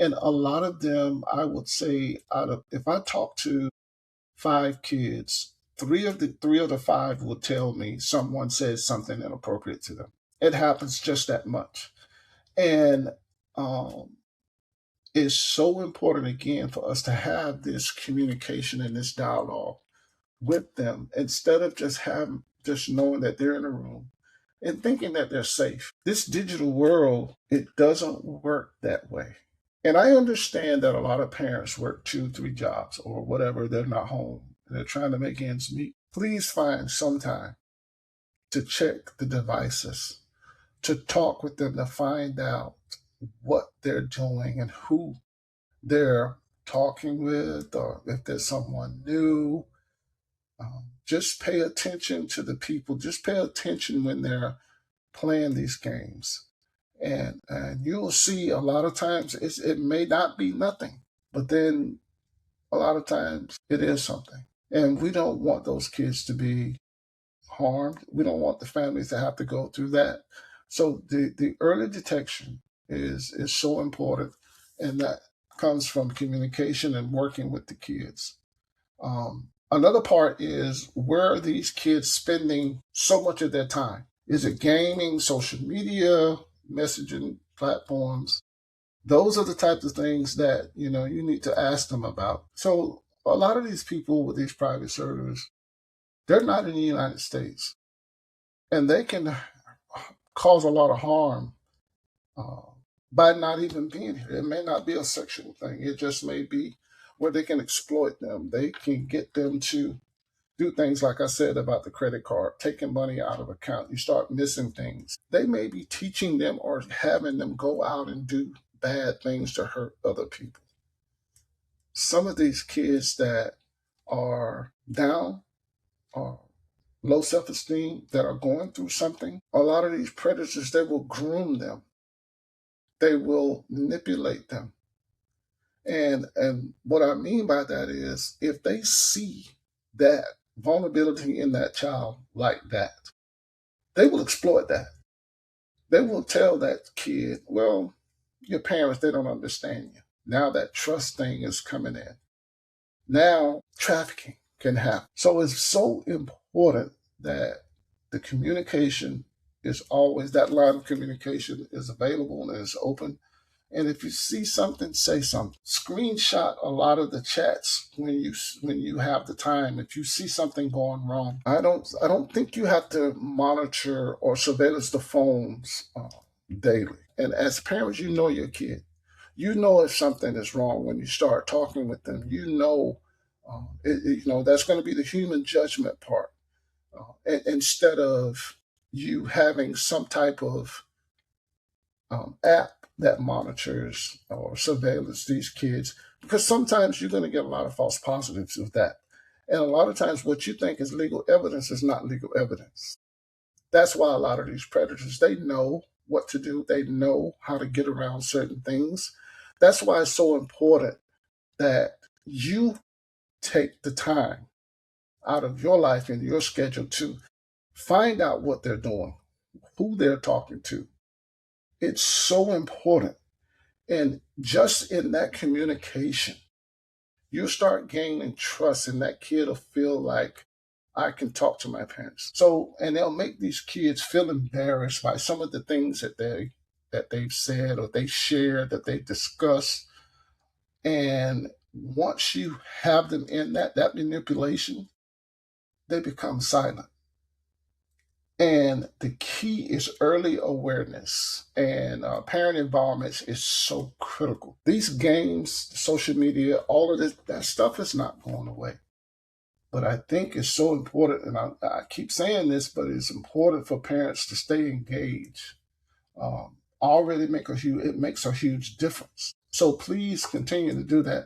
And a lot of them, I would say, out of if I talk to 5 kids, three of the five will tell me someone says something inappropriate to them. It happens just that much. And um, it's so important again for us to have this communication and this dialogue with them instead of just knowing that they're in a room and thinking that they're safe. This digital world, it doesn't work that way. And I understand that a lot of parents work 2, 3 jobs or whatever, they're not home. They're trying to make ends meet. Please find some time to check the devices, to talk with them, to find out what they're doing and who they're talking with, or if there's someone new. Just pay attention to the people. Just pay attention when they're playing these games. And you'll see a lot of times it may not be nothing, but then a lot of times it is something. And we don't want those kids to be harmed. We don't want the families to have to go through that. So the early detection is so important, and that comes from communication and working with the kids. Another part is, where are these kids spending so much of their time? Is it gaming, social media, messaging platforms? Those are the types of things that you need to ask them about. So a lot of these people with these private servers, they're not in the United States, and they can cause a lot of harm uh, by not even being here. It may not be a sexual thing. It just may be where they can exploit them. They can get them to do things like I said about the credit card, taking money out of account. You start missing things. They may be teaching them or having them go out and do bad things to hurt other people. Some of these kids that are down or low self-esteem, that are going through something, a lot of these predators, they will groom them. They will manipulate them. And what I mean by that is, if they see that vulnerability in that child like that, they will exploit that. They will tell that kid, well, your parents, they don't understand you. Now that trust thing is coming in. Now trafficking can happen. So it's so important that the communication is always, that line of communication is available and is open. And if you see something, say something. Screenshot a lot of the chats when you have the time. If you see something going wrong, I don't think you have to monitor or surveillance the phones daily. And as parents, you know your kid. You know if something is wrong when you start talking with them. That's going to be the human judgment part. Instead of you having some type of app that monitors or surveillance these kids, because sometimes you're going to get a lot of false positives with that. And a lot of times what you think is legal evidence is not legal evidence. That's why a lot of these predators, they know what to do. They know how to get around certain things. That's why it's so important that you take the time out of your life and your schedule to find out what they're doing, who they're talking to. It's so important. And just in that communication, you start gaining trust, and that kid will feel like, I can talk to my parents. So, and they'll make these kids feel embarrassed by some of the things that they've said or they shared, that they discussed. And once you have them in that manipulation, they become silent. And the key is early awareness, and parent involvement is so critical. These games, social media, all of this, that stuff is not going away. But I think it's so important, and I keep saying this, but it's important for parents to stay engaged. Already it makes a huge difference. So please continue to do that.